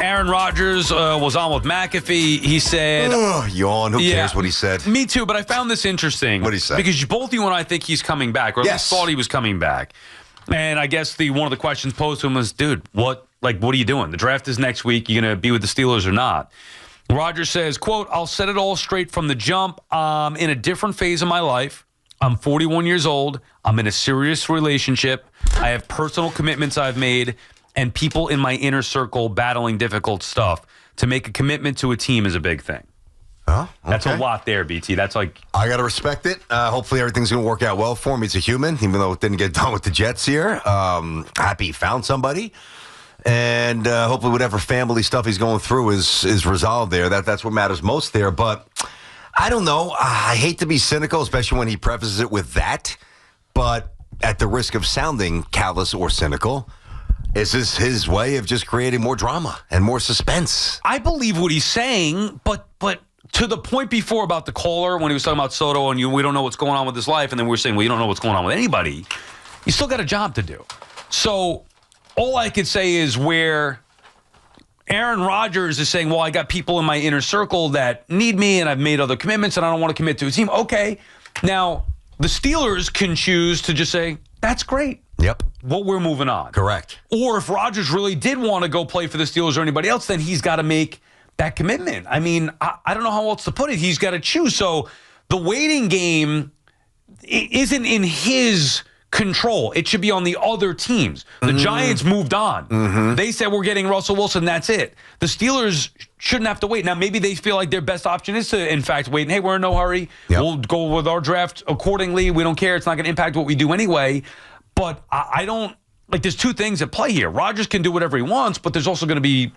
Aaron Rodgers was on with McAfee. He said... Yawn. Who cares what he said? Me too, but I found this interesting. What did he say? Because both you and I think he's coming back, or at least thought he was coming back. And I guess one of the questions posed to him was, dude, what are you doing? The draft is next week. You going to be with the Steelers or not? Rodgers says, quote, I'll set it all straight from the jump. I'm in a different phase of my life. I'm 41 years old. I'm in a serious relationship. I have personal commitments I've made and people in my inner circle battling difficult stuff. To make a commitment to a team is a big thing. Oh, okay. That's a lot there, BT. That's like... I got to respect it. Hopefully everything's going to work out well for him. He's a human, even though it didn't get done with the Jets here. Happy he found somebody. And hopefully whatever family stuff he's going through is resolved there. That's what matters most there. But I don't know. I hate to be cynical, especially when he prefaces it with that. But at the risk of sounding callous or cynical, is this his way of just creating more drama and more suspense? I believe what he's saying, but to the point before about the caller when he was talking about Soto and we don't know what's going on with his life, and then we were saying, well, you don't know what's going on with anybody. You still got a job to do. So all I could say is where Aaron Rodgers is saying, well, I got people in my inner circle that need me and I've made other commitments and I don't want to commit to a team. Okay. Now, the Steelers can choose to just say, that's great. Yep. Well, we're moving on. Correct. Or if Rodgers really did want to go play for the Steelers or anybody else, then he's got to make that commitment. I mean, I don't know how else to put it. He's got to choose. So the waiting game isn't in his control. It should be on the other teams. The Giants moved on. They said, we're getting Russell Wilson. That's it. The Steelers shouldn't have to wait. Now, maybe they feel like their best option is to, in fact, wait. And, hey, we're in no hurry. Yep. We'll go with our draft accordingly. We don't care. It's not going to impact what we do anyway. But I don't, there's two things at play here. Rodgers can do whatever he wants, but there's also going to be,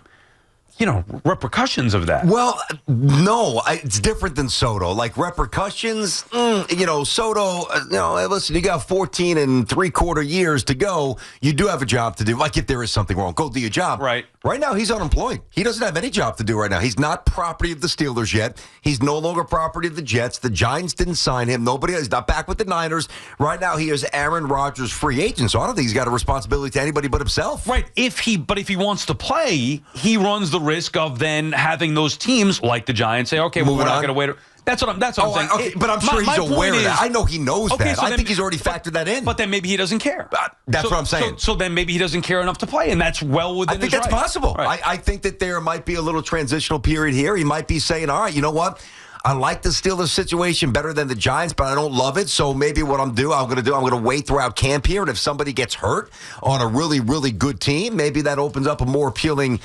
repercussions of that. Well, no, it's different than Soto. Like repercussions, Soto, listen, you got 14 and 3/4 years to go. You do have a job to do. Like if there is something wrong, go do your job. Right. Right now, he's unemployed. He doesn't have any job to do right now. He's not property of the Steelers yet. He's no longer property of the Jets. The Giants didn't sign him. He's not back with the Niners. Right now, he is Aaron Rodgers' free agent. So I don't think he's got a responsibility to anybody but himself. Right. If he wants to play, he runs the risk of then having those teams like the Giants say, okay, well, we're not going to wait. That's what I'm saying. Okay, but I'm sure he's aware of that. I know he knows that. So I think he's already factored that in. But then maybe he doesn't care. That's what I'm saying. So then maybe he doesn't care enough to play, and that's well within his I think that's right. possible. Right. I think that there might be a little transitional period here. He might be saying, all right, you know what? I like the Steelers situation better than the Giants, but I don't love it. So maybe what I'm going to wait throughout camp here. And if somebody gets hurt on a really, really good team, maybe that opens up a more appealing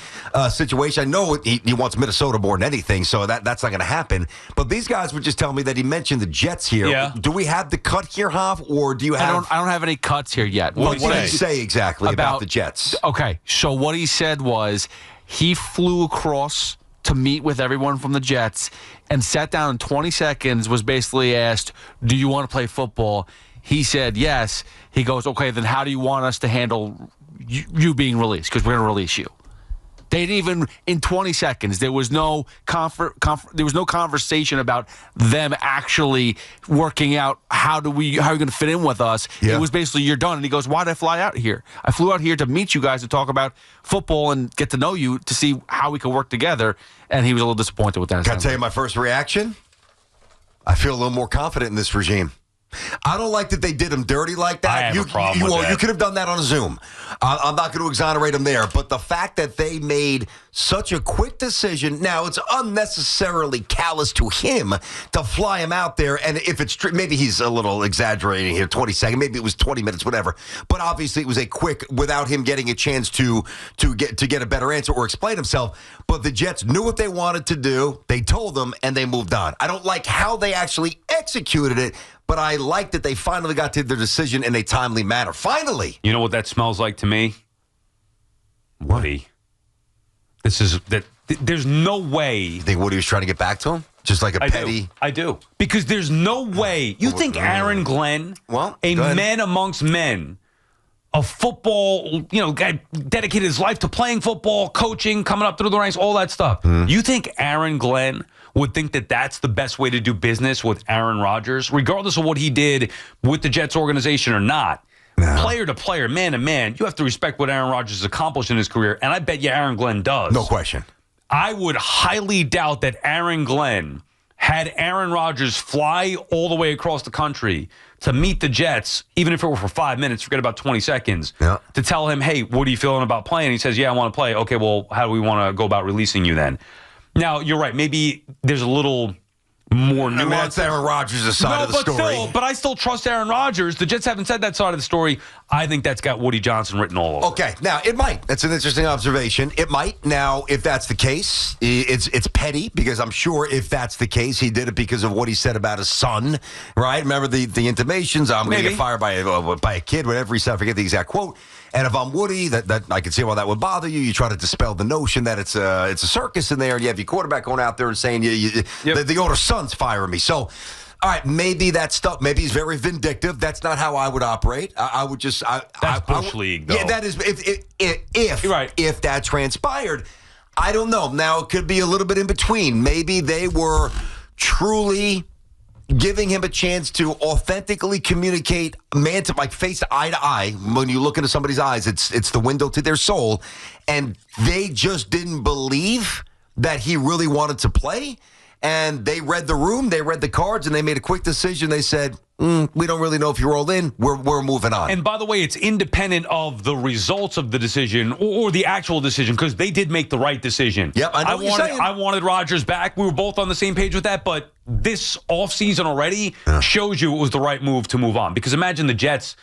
situation. I know he wants Minnesota more than anything, so that's not going to happen. But these guys were just telling me that he mentioned the Jets here. Yeah. Do we have the cut here, Hoff, or do you have? I don't have any cuts here yet. What did he say exactly about the Jets? Okay, so what he said was he flew across to meet with everyone from the Jets and sat down in 20 seconds, was basically asked, do you want to play football? He said yes. He goes, okay, then how do you want us to handle you being released? Because we're going to release you. They didn't even, in 20 seconds, there was no conversation about them actually working out how are you going to fit in with us. Yeah. It was basically, you're done. And he goes, why did I fly out here? I flew out here to meet you guys to talk about football and get to know you to see how we could work together. And he was a little disappointed with that. Can I tell you my first reaction? I feel a little more confident in this regime. I don't like that they did him dirty like that. I have a problem with that. You could have done that on a Zoom. I'm not going to exonerate him there. But the fact that they made such a quick decision, now it's unnecessarily callous to him to fly him out there. And if it's true, maybe he's a little exaggerating here, 20 seconds, maybe it was 20 minutes, whatever. But obviously it was a quick, without him getting a chance to get a better answer or explain himself. But the Jets knew what they wanted to do. They told them, and they moved on. I don't like how they actually executed it, but I like that they finally got to their decision in a timely manner. Finally. You know what that smells like to me? Woody. There's no way. You think Woody was trying to get back to him? Just like petty. I do. Because there's no way. You think Aaron Glenn, a man amongst men, a football, guy dedicated his life to playing football, coaching, coming up through the ranks, all that stuff. You think Aaron Glenn would think that that's the best way to do business with Aaron Rodgers, regardless of what he did with the Jets organization or not? player to player, man to man, you have to respect what Aaron Rodgers has accomplished in his career, and I bet you Aaron Glenn does. No question. I would highly doubt that Aaron Glenn had Aaron Rodgers fly all the way across the country to meet the Jets, even if it were for 5 minutes, forget about 20 seconds, to tell him, hey, what are you feeling about playing? He says, yeah, I want to play. Okay, well, how do we want to go about releasing you then? Now, you're right. Maybe there's a little more nuance. That's Aaron Rodgers' side of the story. But I still trust Aaron Rodgers. The Jets haven't said that side of the story. I think that's got Woody Johnson written all over. Okay, now it might. That's an interesting observation. It might. Now, if that's the case, it's petty because I'm sure if that's the case, he did it because of what he said about his son, right? Remember the intimations? I'm going to get fired by a kid, whatever he said. I forget the exact quote. And if I'm Woody, that I can see why that would bother you. You try to dispel the notion that it's a circus in there, and you have your quarterback going out there and saying the owner's son's firing me. So, all right, maybe that stuff. Maybe he's very vindictive. That's not how I would operate. I would just. That's Bush League, though. Yeah, that is. If you're right. If that transpired, I don't know. Now it could be a little bit in between. Maybe they were truly giving him a chance to authentically communicate, face to eye. When you look into somebody's eyes, it's the window to their soul, and they just didn't believe that he really wanted to play. And they read the room, they read the cards, and they made a quick decision. They said, we don't really know if you're all in. We're moving on. And by the way, it's independent of the results of the decision or the actual decision, because they did make the right decision. Yep, I know what you're saying. I wanted Rodgers back. We were both on the same page with that, but this offseason already shows you it was the right move to move on. Because imagine the Jets.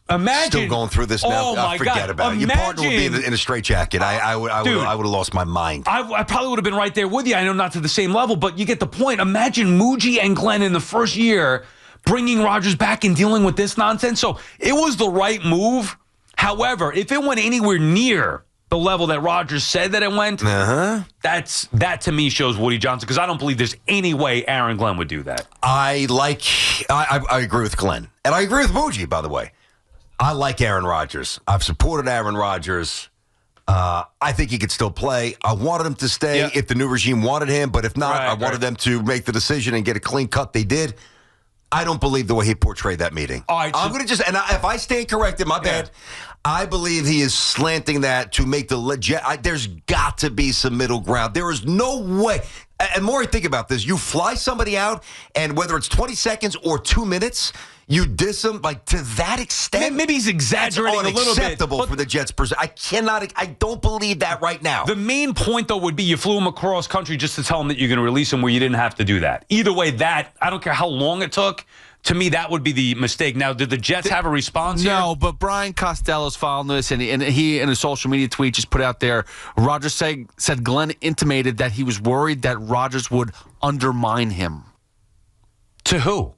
Still going through this now. Oh my forget God. about it. Your partner would be in a straitjacket. I would have lost my mind. I probably would have been right there with you. I know not to the same level, but you get the point. Imagine Mougey and Glenn in the first year bringing Rodgers back and dealing with this nonsense. So it was the right move. However, if it went anywhere near the level that Rodgers said that it went, that to me shows Woody Johnson, because I don't believe there's any way Aaron Glenn would do that. I agree with Glenn. And I agree with Mougey, by the way. I like Aaron Rodgers. I've supported Aaron Rodgers. I think he could still play. I wanted him to stay if the new regime wanted him, but if not, I wanted them to make the decision and get a clean cut. They did. I don't believe the way he portrayed that meeting. All right, I'm going to if I stand corrected, my bad. I believe he is slanting that to make the legit. There's got to be some middle ground. There is no way. And Maury, think about this. You fly somebody out, and whether it's 20 seconds or 2 minutes, you diss him to that extent. Maybe he's exaggerating a little bit. Unacceptable for the Jets. I don't believe that right now. The main point, though, would be you flew him across country just to tell him that you're going to release him where you didn't have to do that. Either way, I don't care how long it took. To me, that would be the mistake. Now, did the Jets have a response here? No, but Brian Costello's following this, and he in a social media tweet just put out there, Rodgers said Glenn intimated that he was worried that Rodgers would undermine him. To who?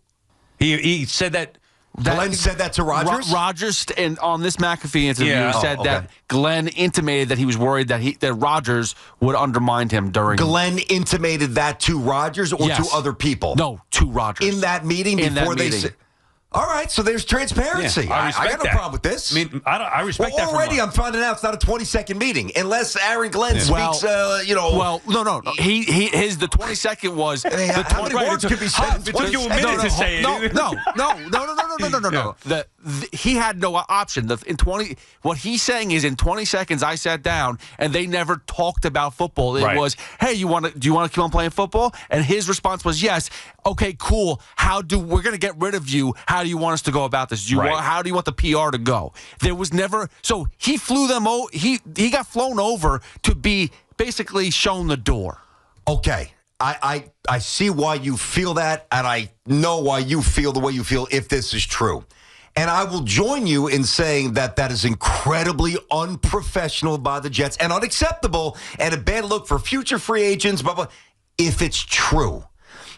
He said that. Glenn said that to Rodgers? Rodgers, and on this McAfee interview, said that Glenn intimated that he was worried that Rodgers would undermine him during. Glenn intimated that to Rodgers or to other people? No, to Rodgers. In that meeting before they said. All right, so there's transparency. Yeah, I got no problem with this. I mean, I respect that. Already, I'm finding out it's not a 20-second meeting unless Aaron Glenn speaks. Well, no. The 20-second was. How many words could be said? It took you a minute to say it. No. He had no option. What he's saying is in 20 seconds I sat down and they never talked about football. It was, hey, do you want to keep on playing football? And his response was yes. Okay, cool. We're going to get rid of you. How do you want us to go about this? How do you want the PR to go? There was never. So he flew them. He got flown over to be basically shown the door. Okay. I see why you feel that, and I know why you feel the way you feel if this is true. And I will join you in saying that is incredibly unprofessional by the Jets and unacceptable and a bad look for future free agents, but if it's true.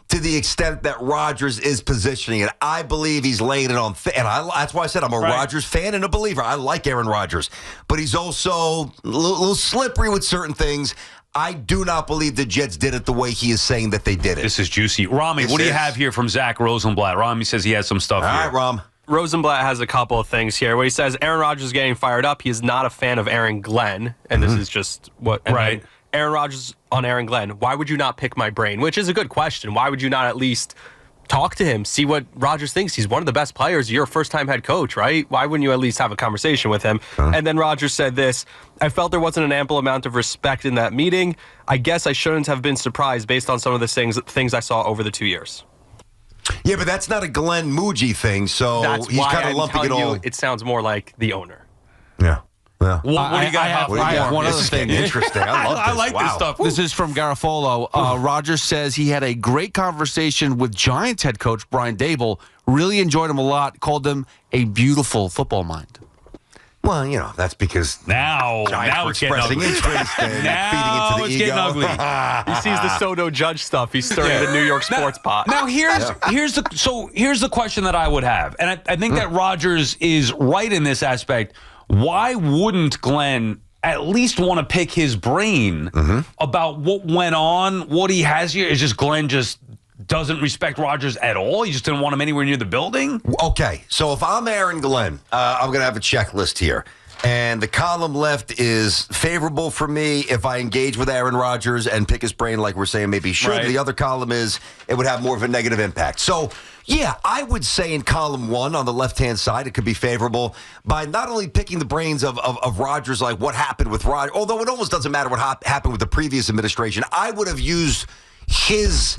To the extent that Rodgers is positioning it, I believe he's laying it on and that's why I said I'm a Rodgers fan and a believer. I like Aaron Rodgers, but he's also a little slippery with certain things. I do not believe the Jets did it the way he is saying that they did it. This is juicy. Rami, what do you have here from Zach Rosenblatt? Rami says he has some stuff here. All right, Rom. Rosenblatt has a couple of things here where he says Aaron Rodgers is getting fired up. He is not a fan of Aaron Glenn, and this is just what. Right. Aaron Rodgers on Aaron Glenn. Why would you not pick my brain? Which is a good question. Why would you not at least talk to him, see what Rodgers thinks. He's one of the best players. You're a first-time head coach, right? Why wouldn't you at least have a conversation with him? And then Rodgers said this, I felt there wasn't an ample amount of respect in that meeting. I guess I shouldn't have been surprised based on some of the things I saw over the 2 years. Yeah, but that's not a Glenn Mougey thing, so That's he's why kind of I'm lumping it telling all. you, it sounds more like the owner. Yeah. Yeah. What do you got? I have one This other is thing. getting interesting. I love this. I like this Wow. stuff. This is from Garofalo. Rodgers says he had a great conversation with Giants head coach Brian Daboll. Really enjoyed him a lot. Called him a beautiful football mind. Well, you know, that's because Now Giants it's were getting expressing ugly. interest and Now feeding it's into the getting ego. ugly. He sees the Soto Judge stuff. He's stirring the New York sports pot. Now here's the question that I would have, and I think that Rodgers is right in this aspect. Why wouldn't Glenn at least want to pick his brain about what went on, what he has here? Is just Glenn just doesn't respect Rodgers at all? He just didn't want him anywhere near the building? Okay, so if I'm Aaron Glenn, I'm going to have a checklist here. And the column left is favorable for me if I engage with Aaron Rodgers and pick his brain like we're saying maybe he should. Right. The other column is it would have more of a negative impact. So, yeah, I would say in column 1 on the left-hand side, it could be favorable by not only picking the brains of Rodgers, like what happened with Rodgers, although it almost doesn't matter what happened with the previous administration. I would have used his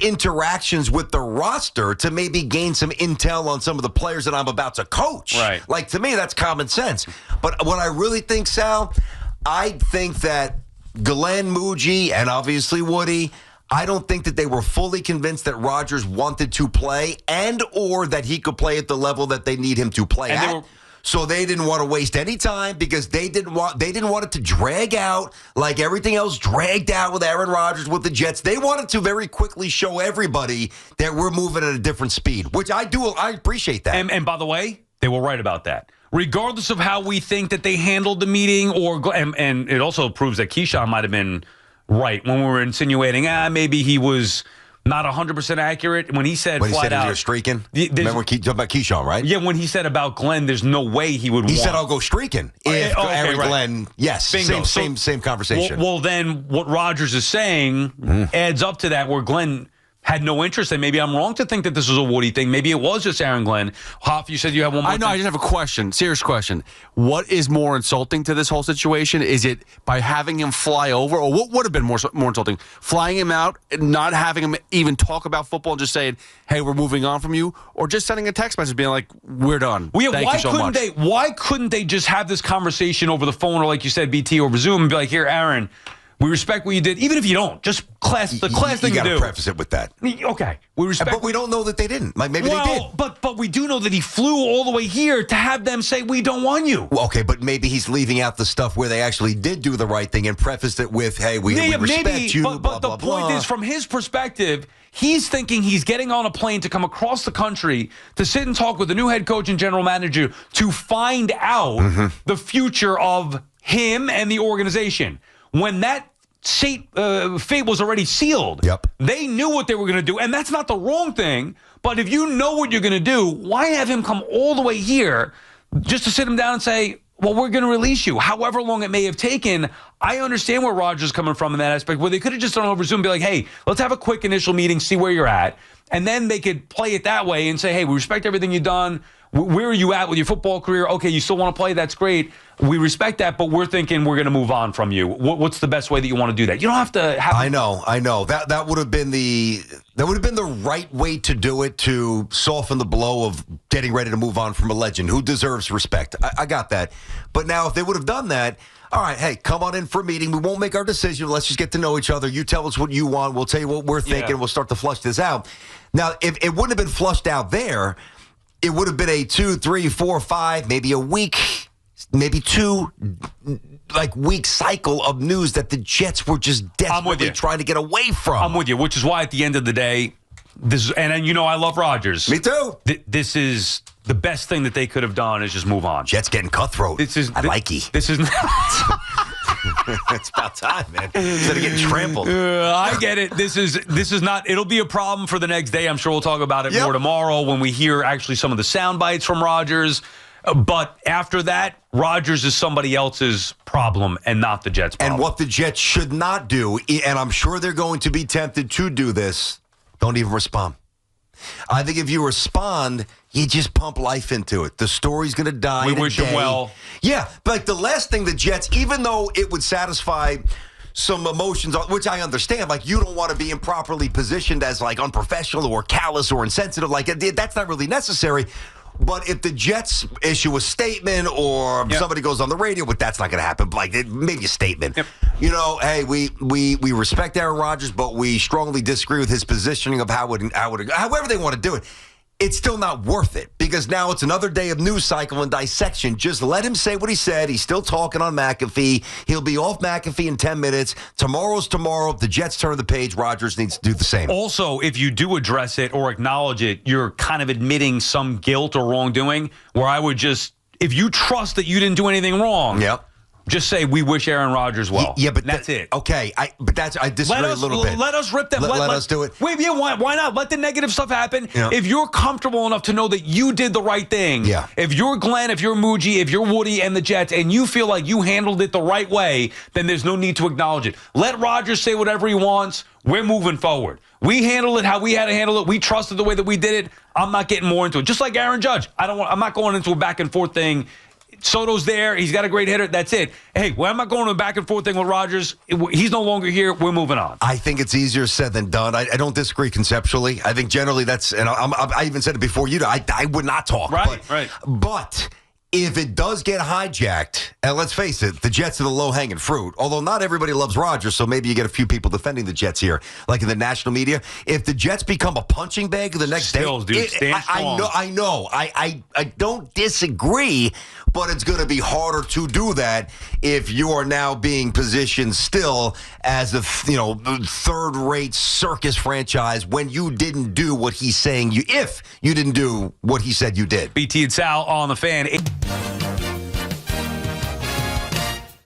interactions with the roster to maybe gain some intel on some of the players that I'm about to coach. Right. Like, to me, that's common sense. But what I really think, Sal, I think that Glenn Mougey and obviously Woody, I don't think that they were fully convinced that Rodgers wanted to play and or that he could play at the level that they need him to play And they at. were- So they didn't want to waste any time because they didn't want it to drag out like everything else dragged out with Aaron Rodgers with the Jets. They wanted to very quickly show everybody that we're moving at a different speed, which I do. I appreciate that. And by the way, they were right about that. Regardless of how we think that they handled the meeting, and it also proves that Keyshawn might have been right when we were insinuating, maybe he was not 100% accurate. When he said when he flat said out, you're streaking, there's- remember talking about Keyshawn, right? yeah, when he said about Glenn, there's no way he would. He said I'll go streaking if okay, Aaron right. Glenn. Yes, Bingo. same conversation. Well, then what Rodgers is saying adds up to that, where Glenn had no interest. And maybe I'm wrong to think that this was a Woody thing. Maybe it was just Aaron Glenn. Hoff, you said you have one more. I know. I just have a question. Serious question. What is more insulting to this whole situation? Is it by having him fly over, or what would have been more insulting? Flying him out, not having him even talk about football, and just saying, "Hey, we're moving on from you," or just sending a text message being like, "We're done. Well, yeah, Thank you so much." Why couldn't they just have this conversation over the phone, or like you said, BT over Zoom, and be like, "Here, Aaron, we respect what you did, even if you don't. Just class thing you to got to do." preface it with that. Okay, we respect. But we don't know that they didn't. Like maybe they did. But we do know that he flew all the way here to have them say we don't want you. Well, okay, but maybe he's leaving out the stuff where they actually did do the right thing and prefaced it with, "Hey, we respect you." But blah, the blah, point blah. is, from his perspective, he's thinking he's getting on a plane to come across the country to sit and talk with the new head coach and general manager to find out the future of him and the organization. When that fate was already sealed. Yep. They knew what they were going to do, and that's not the wrong thing. But if you know what you're going to do, why have him come all the way here just to sit him down and say, well, we're going to release you, however long it may have taken? I understand where Rodgers is coming from in that aspect, where they could have just done it over Zoom and be like, hey, let's have a quick initial meeting, see where you're at. And then they could play it that way and say, hey, we respect everything you've done. Where are you at with your football career? Okay, you still want to play? That's great. We respect that, but we're thinking we're going to move on from you. What's the best way that you want to do that? You don't have to have. I know. That would have been the right way to do it, to soften the blow of getting ready to move on from a legend who deserves respect. I got that. But now if they would have done that, all right, hey, come on in for a meeting. We won't make our decision. Let's just get to know each other. You tell us what you want. We'll tell you what we're thinking. Yeah. We'll start to flush this out. Now, if it wouldn't have been flushed out there, it would have been a 2, 3, 4, 5, maybe a week, maybe 2 week cycle of news that the Jets were just desperately trying to get away from. I'm with you, which is why at the end of the day, and you know I love Rodgers. Me too. This is the best thing that they could have done is just move on. Jets getting cutthroat. I like it. This is It's about time, man. Instead of getting trampled. I get it. This is not. It'll be a problem for the next day. I'm sure we'll talk about it more tomorrow when we hear actually some of the sound bites from Rodgers. But after that, Rodgers is somebody else's problem and not the Jets' problem. And what the Jets should not do, and I'm sure they're going to be tempted to do this, don't even respond. I think if you respond, you just pump life into it. The story's going to die. We wish him well. Yeah, but like the last thing the Jets, even though it would satisfy some emotions, which I understand, like you don't want to be improperly positioned as like unprofessional or callous or insensitive. Like that's not really necessary. But if the Jets issue a statement or somebody goes on the radio, but that's not going to happen. Like maybe a statement. Yep. You know, hey, we respect Aaron Rodgers, but we strongly disagree with his positioning of however they want to do it. It's still not worth it because now it's another day of news cycle and dissection. Just let him say what he said. He's still talking on McAfee. He'll be off McAfee in 10 minutes. Tomorrow's tomorrow. The Jets turn the page. Rodgers needs to do the same. Also, if you do address it or acknowledge it, you're kind of admitting some guilt or wrongdoing where I would just, if you trust that you didn't do anything wrong, just say, we wish Aaron Rodgers well. Yeah, but that's it. Okay, I disagree a little bit. Let us rip them. Let us do it. Wait, why not? Let the negative stuff happen. Yeah. If you're comfortable enough to know that you did the right thing, if you're Glenn, if you're Mougey, if you're Woody and the Jets, and you feel like you handled it the right way, then there's no need to acknowledge it. Let Rodgers say whatever he wants. We're moving forward. We handled it how we had to handle it. We trusted the way that we did it. I'm not getting more into it. Just like Aaron Judge. I'm not going into a back and forth thing. Soto's there. He's got a great hitter. That's it. Hey, I'm not going to a back and forth thing with Rodgers. He's no longer here. We're moving on. I think it's easier said than done. I don't disagree conceptually. I think generally that's, and I even said it before you. I would not talk. Right. But if it does get hijacked, and let's face it, the Jets are the low-hanging fruit, although not everybody loves Rodgers, so maybe you get a few people defending the Jets here, like in the national media. If the Jets become a punching bag the next day, dude, stand strong. I know. I don't disagree, but it's going to be harder to do that if you are now being positioned still as a third-rate circus franchise when you didn't do what he's saying if you didn't do what he said you did. BT and Sal on the Fan.